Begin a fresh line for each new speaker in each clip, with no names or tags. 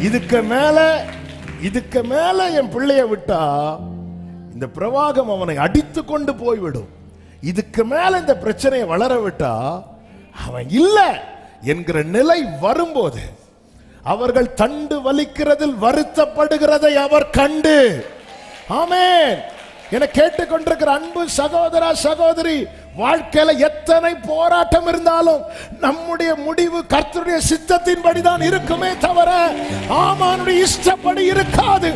இதுக்கு மேல என் பிள்ளைய விட்டா இந்த பிரவாகம் அவனை அடித்து கொண்டு போய்விடும். இதுக்கு மேல இந்த பிரச்சனையை வளர விட்டா அவன் இல்ல என்கிற நிலை வரும்போது அவர்கள் தண்டு வலிக்கிறதில் வருத்தப்படுகிறதை அவர் கண்டு, ஆமென். என கேட்டுக்கொண்டிருக்கிற அன்பு சகோதரா சகோதரி, வாழ்க்கையில எத்தனை போராட்டம் இருந்தாலும் நம்முடைய முடிவு கர்த்தருடைய சித்தத்தின்படிதான் இருக்குமே தவிர ஆமானுடைய இஷ்டப்படி இருக்காது,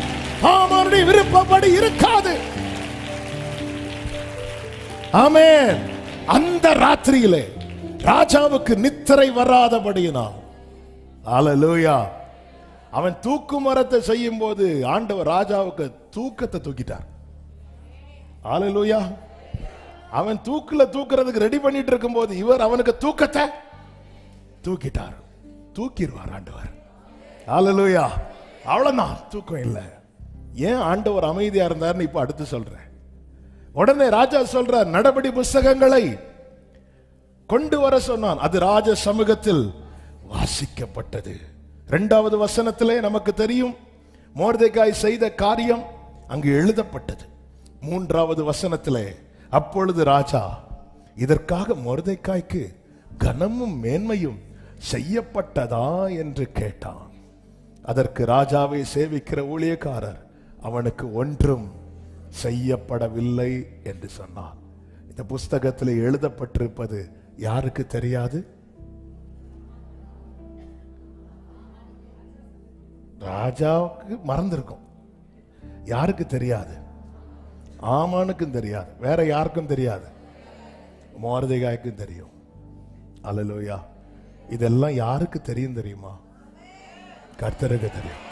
ஆமானுடைய விருப்பப்படி இருக்காது. ஆமென். அந்த ராத்திரியிலே ராஜாவுக்கு நித்திரை வராதபடியினால், ஹல்லேலூயா, அவன் தூக்கு மரத்தை செய்யும் போது ஆண்டவர் ராஜாவுக்கு தூக்கத்தை தூக்கிட்டார். ஹல்லேலூயா. அவன் தூக்குறதுக்கு ரெடி பண்ணிட்டு இருக்கும் போது இவர் அவனுக்கு தூக்கத்தை தூக்கிட்டார். தூக்கிடுவார் ஆண்டவர். ஹல்லேலூயா. அவ்வளவுதான், தூக்கம் இல்லை. ஏன் ஆண்டவர் அமைதியா இருந்தார்னு இப்ப அடுத்து சொல்றேன். உடனே ராஜா சொல்றார், நடபடி புஸ்தகங்களை கொண்டு வர சொன்னான். அது ராஜ சமூகத்தில் வாசிக்கப்பட்டது. 2வது வசனத்திலே நமக்கு தெரியும் மொர்தெகாய் செய்த காரியம் அங்கு எழுதப்பட்டது. 3வது வசனத்திலே, அப்பொழுது ராஜா இதற்காக மொர்தெகாய்க்கு கனமும் மேன்மையும் செய்யப்பட்டதா என்று கேட்டான். அதற்கு ராஜாவை சேவிக்கிற ஊழியக்காரர் அவனுக்கு ஒன்றும் செய்யப்படவில்லை என்று சொன்னார். இந்த புஸ்தகத்தில் எழுதப்பட்டிருப்பது யாருக்கு தெரியாது? ராஜாவுக்கு மறந்திருக்கும். யாருக்கு தெரியாது? ஆமானுக்கும் தெரியாது. வேற யாருக்கும் தெரியாது? மொர்தெகாய்க்கும் தெரியும். அல்லேலூயா. இதெல்லாம் யாருக்கு தெரியும் தெரியுமா? கர்த்தருக்கு தெரியும்.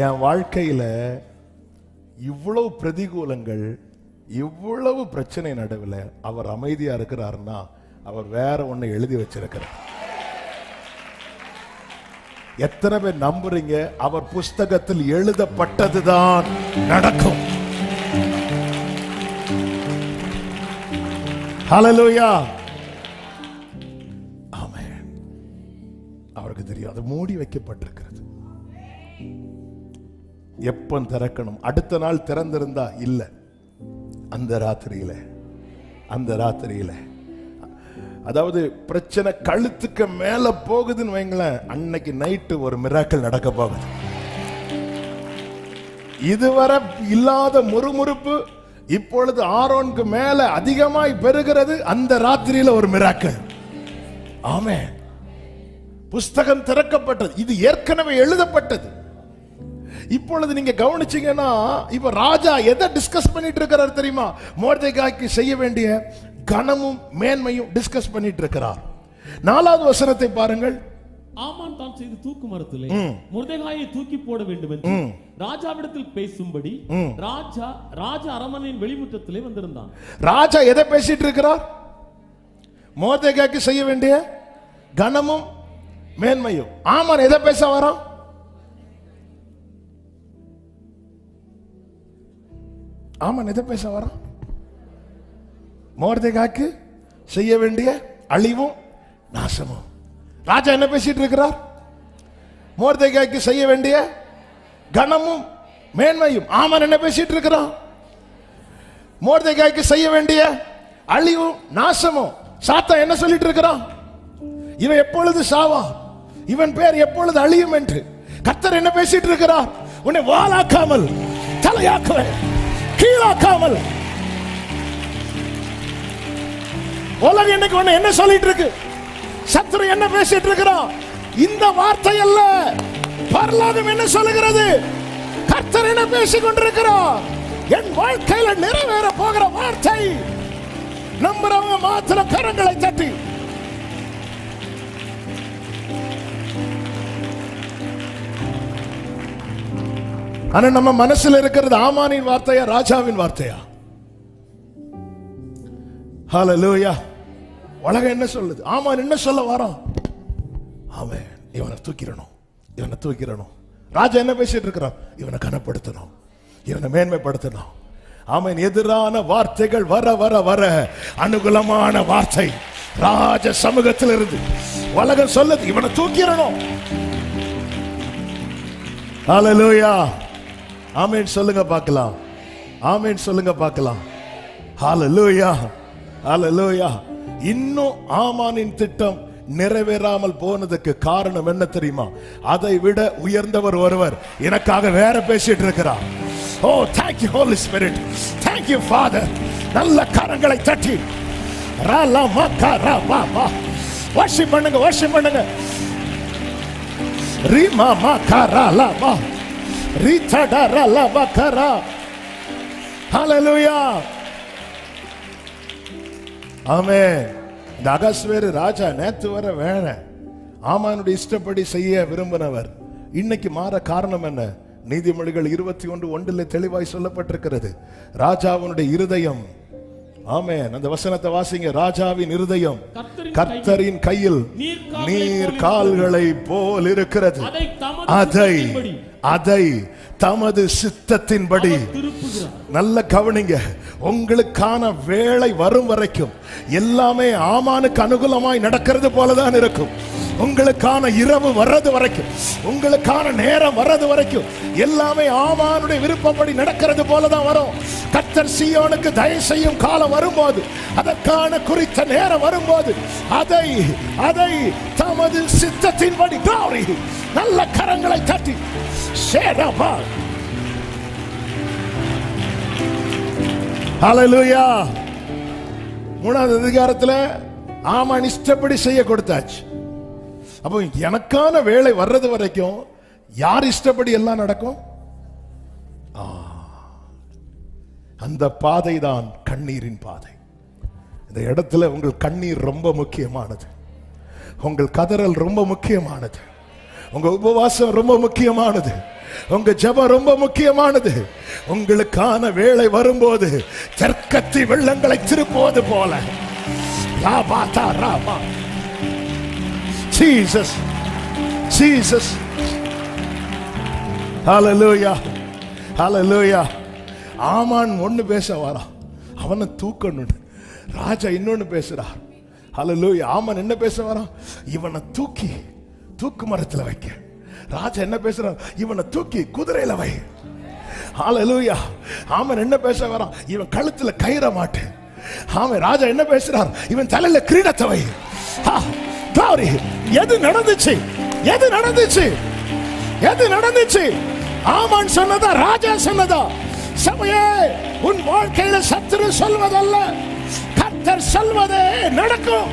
என் வாழ்க்கையில இவ்வளவு பிரதிகூலங்கள், இவ்வளவு பிரச்சனை நடுவில் அவர் அமைதியா இருக்கிறார்னா அவர் வேற ஒண்ணு எழுதி வச்சிருக்கிறார். எத்தனை பேர் நம்புறீங்க? அவர் புஸ்தகத்தில் எழுதப்பட்டதுதான் நடக்கும். ஹல்லேலூயா. ஆமென். அவருக்கு தெரியும், அது மூடி வைக்கப்பட்டிருக்கிறது. எப்ப திறக்கணும்? அடுத்த நாள் திறந்திருந்தா இல்ல. அந்த ராத்திரியில அதாவது பிரச்சனை கழுத்துக்கு மேல போகுதுன்னு வைங்களேன், அன்னைக்கு நைட்டு ஒரு மிராக்கிள் நடக்க போகுது. இதுவரை இல்லாத முறுமுறுப்பு இப்பொழுது ஆரோனுக்கு மேல அதிகமாய் பெறுகிறது. அந்த ராத்திரியில ஒரு மிராக்கிள். ஆமென். புஸ்தகம் திறக்கப்பட்டது. இது ஏற்கனவே எழுதப்பட்டது. இப்பொழுது நீங்க கவனிச்சீங்கன்னா, இப்ப ராஜா எதை டிஸ்கஸ் பண்ணிட்டு இருக்கிறார் தெரியுமா? மொர்தெகாய்க்கு செய்ய வேண்டிய கனமும் மேன்மையும் டிஸ்கஸ் பண்ணிட்டு இருக்கிறார். 4வது வசனத்தை பாருங்கள்.
ஆமான் தான் செய்து தூக்கு மரத்திலே மொர்தெகாயை தூக்கி போட வேண்டும் என்று ராஜாவிடத்தில் பேசும்படி ராஜா அரண்மனையின் வெளிமுற்றத்திலே வந்திருந்தான். ராஜா
எதை பேசிட்டு இருக்கிறார்? மொர்தெகாய்க்கு செய்ய வேண்டிய கனமும் மேன்மையும். ஆமான் எதை பேச வரான்? ஆமான் எதை பேச வரான்? மொர்தெகாய்க்கு செய்ய வேண்டிய அழிவும் நாசமும். ராஜா என்ன பேசிட்டு இருக்கிறார்? மொர்தெகாய்க்கு செய்ய வேண்டிய கனமும் மேன்மையும். ஆமான் என்ன பேசிட்டு இருக்கிறான்? மொர்தெகாய்க்கு செய்ய வேண்டிய அழிவும் நாசமும். சாத்தான் என்ன சொல்லிட்டு இருக்கிறான்? இவன் எப்பொழுது சாவா, இவன் பேர் எப்பொழுது அழியும் என்று. கர்த்தர் என்ன பேசிட்டு இருக்கிறார்? உன்னை வாளாக்காமல் தலையாக்குவேன், கீழாக்காமல். உலகம் இன்னைக்கு ஒண்ணு என்ன சொல்லிட்டு இருக்கு? சத்துரு என்ன பேசிட்டு இருக்கிறான்? இந்த வார்த்தை அல்ல, பரலோகம் என்ன சொல்லுகிறது? கர்த்தர் என்ன பேசிக் கொண்டிருக்கிறார்? என் வாழ்க்கையில நிறைவேற போகிற வார்த்தை. நம்புறவங்க மாத்திரம் கரங்களை தட்டி ஆனா நம்ம மனசுல இருக்கிறது ஆமானின் வார்த்தையா, ராஜாவின் வார்த்தையா? ஹல்லேலூயா. உலகம் என்ன சொல்லுது? ஆமான் என்ன சொல்ல வரான்? அவன் இவனை தூக்கிடணும். ராஜா என்ன பேசிட்டு இருக்கிறான்? இவனை கனப்படுத்தணும், இவனை மேன்மைப்படுத்தணும். ஆமென். எதிரான வார்த்தைகள் வர வர வர அனுகூலமான வார்த்தை ராஜ சமூகத்தில் இருந்து உலகம் சொல்லுது இவனை தூக்கிடணும். ஹல்லேலூயா. ஆமென் சொல்லுங்க பார்க்கலாம். ஆமென் சொல்லுங்க பார்க்கலாம். ஹல்லேலூயா. ஹல்லேலூயா. இன்னும் ஆமானின் திட்டம் நிறைவேறாமல் போனதுக்கு காரணம் என்ன தெரியுமா? அதை விட உயர்ந்தவர் ஒருவர் எனக்காக வேற பேசிட்டு இருக்கிறார். ஓ thank you Holy Spirit, thank you Father. நல்ல கரங்களை தட்டி ராலா மக்கரா பாபா வர்ஷிப் பண்ணுங்க, வர்ஷிப் பண்ணுங்க. ரீமா மக்கரா லாபா ரீதடா ராலா மக்கரா. ஹல்லேலூயா. ஆமென். இந்த அகஸ்வேரு ராஜா நேத்து வர வேற ஆமானுடைய இஷ்டப்படி செய்ய விரும்பினவர். இன்னைக்கு மாற காரணம் என்ன? நீதிமொழிகள் 21:1 தெளிவாய் சொல்லப்பட்டிருக்கிறது. ராஜாவினுடைய இருதயம், ஆமென், அந்த வசனத்தை வாசிங்க. ராஜாவின் இருதயம் கர்த்தரின் கையில் நீர் கால்களை போல் இருக்கிறது, அதை தமது சித்தத்தின்படி. நல்ல கவனிங்க. உங்களுக்கான வேளை வரும் வரைக்கும் எல்லாமே ஆமானுக்கு அனுகூலமாய் நடக்கிறது போலதான் இருக்கும். உங்களுக்கான இரவு வர்றது வரைக்கும், உங்களுக்கான நேரம் வர்றது வரைக்கும் எல்லாமே ஆமானுடைய விருப்பப்படி நடக்கிறது போலதான் வரும். கர்த்தர் சீயோனுக்கு தயவு செய்யும் காலம் வரும்போது, அதற்கான குறித்த நேரம் வரும்போது அதை தமது சித்தத்தின்படி. glory. நல்ல கரங்களை தட்டி ஷேரபா. ஹல்லேலூயா. 3வது அதிகாரத்துல ஆமான் இஷ்டப்படி செய்ய கொடுத்தாச்சு. அப்போ எனக்கான வேலை வர்றது வரைக்கும் யார் இஷ்டப்படி எல்லாம் நடக்கும்? அந்த பாதை தான் கண்ணீரின் பாதை. இந்த இடத்துல உங்கள் கண்ணீர் ரொம்ப முக்கியமானது, உங்கள் கதறல் ரொம்ப முக்கியமானது, உங்க உபவாசம் ரொம்ப முக்கியமானது, உங்க ஜெபம் ரொம்ப முக்கியமானது. உங்களுக்கான வேளை வரும்போது தெற்கத்தி வெள்ளங்களை திருப்புவது போல ராபாதா ராபா. Jesus, Jesus. Hallelujah, hallelujah. ஆமான் ஒன்னு பேச வரா, அவனை தூக்கணும். ராஜா இன்னொன்னு பேசுறார். ஹல்லேலூயா. ஆமான் என்ன பேச வரா? இவனை தூக்கு மரத்துல வைக்க. ராஜா என்ன பேசுறார்? இவனை தூக்கி குதிரையில வை. ஹல்லேலூயா. ஆமான் என்ன பேச வரான்? இவன் கழுத்துல கயிற மாட்டு. ஆமாம். ராஜா என்ன பேசுறார்? இவன் தலையில கிரீடத்தை வை. glory. எது நடந்துச்சு? எது நடந்துச்சு? எது நடந்துச்சு? ஆமான் சொன்னதா, ராஜா சொன்னதா? சபையே, உன் வாழ்க்கையில சத்துரு சொல்வதல்ல, கர்த்தர் சொல்வதே நடக்கும்.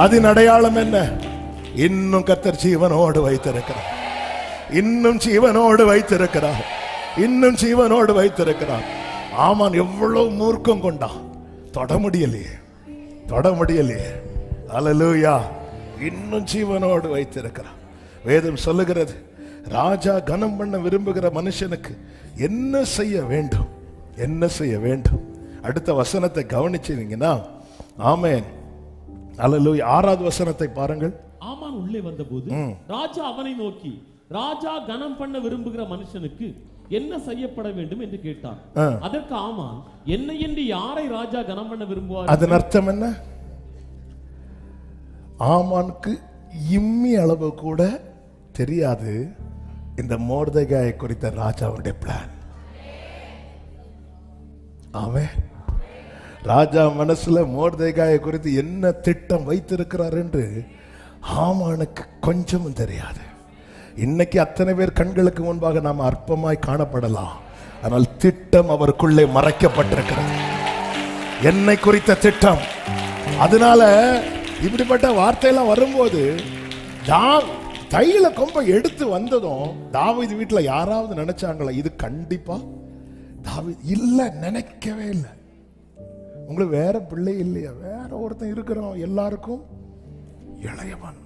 அதன் அடையாளம் என்ன? இன்னும் கர்த்தர் ஜீவனோடு வைத்திருக்கிறார், இன்னும் ஜீவனோடு வைத்திருக்கிறார், இன்னும் ஜீவனோடு வைத்திருக்கிறார். ஆமான் எவ்வளவு மூர்க்கம் கொண்டான், தொட முடியலையே, தொட முடியலையே. ஹல்லேலூயா. இன்னும் ஜீவனோடு வைத்திருக்கிறார். வேதம் சொல்லுகிறது, ராஜா கனம் பண்ண விரும்புகிற மனுஷனுக்கு என்ன செய்ய வேண்டும், என்ன செய்ய வேண்டும்? அடுத்த வசனத்தை கவனிச்சீங்கன்னா, ஆமென், ஹல்லேலூயா. 6வது வசனத்தை பாருங்கள்.
ஆமான் உள்ளே வந்தபோது ராஜா அவனை நோக்கி, ராஜா கனம் பண்ண விரும்புகிற மனுஷனுக்கு என்ன செய்யப்பட வேண்டும் என்று கேட்டான். அதற்கு ஆமான், என்னை என்று யாரை ராஜா கனம் பண்ண விரும்புவார்?
அதன் அர்த்தம் என்ன? ஆமானுக்கு இம்மி அளவு கூட தெரியாது இந்த மொர்தெகாயை குறித்த ராஜாவுடைய பிளான். ஆமென். ராஜா மனசுல மொர்தெகாயை குறித்து என்ன திட்டம் வைத்திருக்கிறார் என்று ஆமானுக்கு கொஞ்சமும் தெரியாது. இன்னைக்கு அத்தனை பேர் கண்களுக்கு முன்பாக நாம் அற்பமாய் காணப்படலாம், ஆனால் திட்டம் அவருக்குள்ளே மறைக்கப்பட்டிருக்கிறது, என்னை குறித்த திட்டம். அதனால இப்படிப்பட்ட வார்த்தையெல்லாம் வரும்போது தைல கொம்ப எடுத்து வந்ததும் தாவீது வீட்டுல யாராவது நினைச்சாங்களா இது கண்டிப்பா தாவீது? இல்ல, நினைக்கவே இல்லை. உங்களுக்கு வேற பிள்ளை இல்லையா? வேற ஒருத்தன் இருக்கிறோம், எல்லாருக்கும் இளையவன்.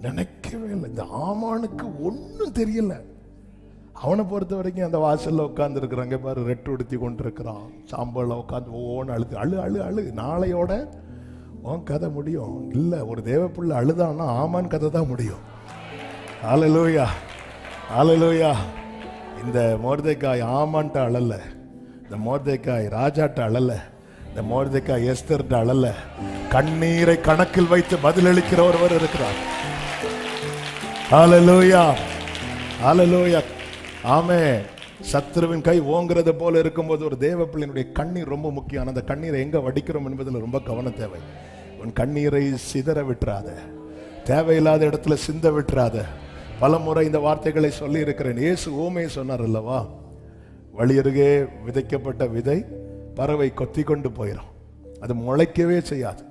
நினைக்கவே இல்லை. இந்த ஆமானுக்கு ஒன்னும் தெரியல. அவனை பொறுத்த வரைக்கும் அந்த வாசல்ல உட்கார்ந்து இருக்கிறாங்க பாரு, ரெட்டு உடுத்தி கொண்டு இருக்கிறான், சாம்பல்ல உட்காந்து ஓன்னு அழு. நாளையோட உன் கதை முடியும். இல்ல, ஒரு தேவப்புள்ள அழுதான்னா ஆமான் கதை தான் முடியும். ஹல்லேலூயா, ஹல்லேலூயா. இந்த மொர்தெகாய் ஆமான்ட்ட அழல, இந்த மொர்தெகாய் ராஜாட்ட அழல, இந்த மொர்தெக்காய் எஸ்தர் அழல, கண்ணீரை கணக்கில் வைத்து பதிலளிக்கிற ஒருவர் இருக்கிறார். ஹல்லேலூயா, ஹல்லேலூயா. ஆமென். சத்துருவின் கை ஓங்குறது போல இருக்கும்போது ஒரு தேவ பிள்ளையினுடைய கண்ணீர் ரொம்ப முக்கியம். அந்த கண்ணீரை எங்க வடிக்கிறோம் என்பதில் ரொம்ப கவனம் தேவை. உன் கண்ணீரை சிதற விட்டுறாத, தேவையில்லாத இடத்துல சிந்த விட்டுறாத. பல முறை இந்த வார்த்தைகளை சொல்லி இருக்கிறேன். இயேசு ஓமையை சொன்னார் அல்லவா, வழியருகே விதைக்கப்பட்ட விதை பறவை கொத்தி கொண்டு போயிடும், அது முளைக்கவே செய்யாது.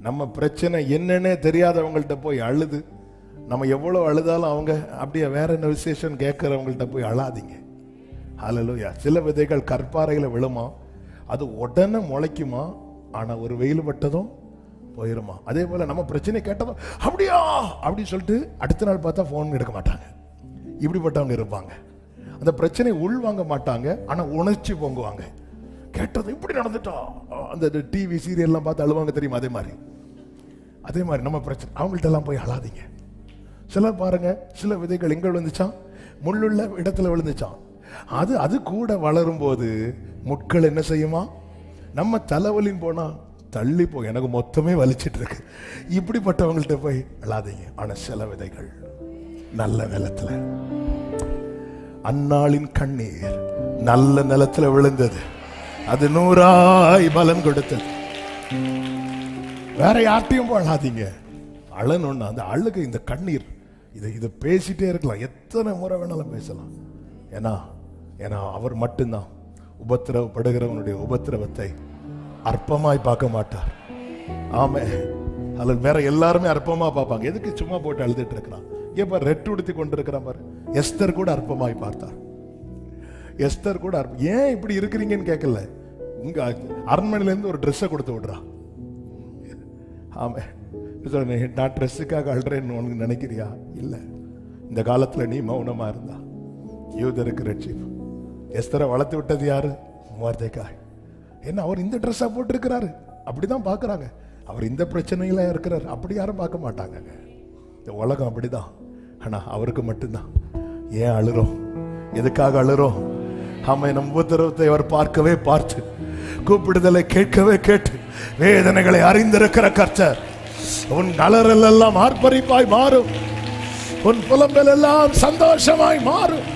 நம்ம பிரச்சனை என்னன்னே தெரியாதவங்கள்ட்ட போய் அழுது, நம்ம எவ்வளோ அழுதாலும் அவங்க அப்படியே வேற என்ன விசேஷம் கேட்குறவங்கள்ட்ட போய் அழாதீங்க. ஹல்லேலூயா. சில விதைகள் கற்பாறையில் விழுமா, அது உடனே முளைக்குமா, ஆனால் ஒரு வெயில் பட்டதும் போயிருமா. அதே போல நம்ம பிரச்சனை கேட்டதும் அப்படியா அப்படி சொல்லிட்டு அடுத்த நாள் பார்த்தா ஃபோன் எடுக்க மாட்டாங்க. இப்படிப்பட்டவங்க இருப்பாங்க. அந்த பிரச்சனை உள்வாங்க மாட்டாங்க, ஆனால் உணர்ச்சி பொங்குவாங்க. கேட்டது இப்படி நடந்துட்டா, அந்த டிவி சீரியல்லாம் பார்த்து அழுவாங்க தெரியுமா, அதே மாதிரி நம்ம பிரச்சனை. அவங்கள்ட்ட எல்லாம் போய் அழாதீங்க. சிலர் பாருங்க, சில விதைகள் எங்க விழுந்துச்சான், முள்ளுள்ள இடத்துல விழுந்துச்சான். அது கூட வளரும் போது முட்கள் என்ன செய்யுமா, நம்ம தலைவலின்னு போனா தள்ளி போய் எனக்கு மொத்தமே வலிச்சிட்டு இருக்கு. இப்படிப்பட்டவங்கள்ட்ட போய் அழாதீங்க. ஆனா சில விதைகள் நல்ல நிலத்துல, அன்னாளின் கண்ணீர் நல்ல நிலத்துல விழுந்தது, அது 100 பலன் கொடுத்தது. வேற யார்ட்டையும் போய் அழாதீங்க. அழணும்னா அந்த அழுகை, இந்த கண்ணீர், இது பேசிட்டே இருக்கலாம், எத்தனை முறை வேணாலும் பேசலாம். ஏன்னா அவர் மட்டும்தான் உபத்திரவப்படுகிறவனுடைய உபத்திரவத்தை அற்பமாய் பார்க்க மாட்டார். ஆமே. அதில் வேற எல்லாருமே அற்பமா பார்ப்பாங்க. எதுக்கு சும்மா போட்டு அழுதுட்டு இருக்கிறான், ஏப்பா ரெட்டு உடுத்தி கொண்டு இருக்கிறான் பாரு. எஸ்தர் கூட அற்பமாய் பார்த்தார். எஸ்தர் கூட ஏன் இப்படி இருக்கிறீங்கன்னு கேட்கல, உங்க அரண்மனையில இருந்து ஒரு ட்ரெஸ்ஸை கொடுத்து விடுறான். ஆமே. நான் ட்ரெஸ்ஸுக்காக அழுறேன்னு உனக்கு நினைக்கிறியா? இல்லை. இந்த காலத்துல நீ மௌனமா இருந்தா யூதருக்கு ரட்சிப்பு. எஸ்தரை வளர்த்து விட்டது யாரு? மொர்தெக்காய். என்ன அவர் இந்த ட்ரெஸ்ஸா போட்டிருக்கிறாரு அப்படிதான் பாக்குறாங்க. அவர் இந்த பிரச்சனையில இருக்கிறார் அப்படி யாரும் பார்க்க மாட்டாங்க. இந்த உலகம் அப்படிதான். ஆனா அவருக்கு மட்டும்தான். ஏன் அழுறோம்? எதுக்காக அழுறோம்? ஆமா, நம் உபத்திரவத்தை அவர் பார்க்கவே பார்த்து, கூப்பிடுதலை கேட்கவே கேட்டு, வேதனைகளை அறிந்திருக்கிற கர்த்தர் உன் அலறல் எல்லாம் ஆர்ப்பரிப்பாய் மாறும், உன் புலம்பல் எல்லாம் சந்தோஷமாய் மாறும்.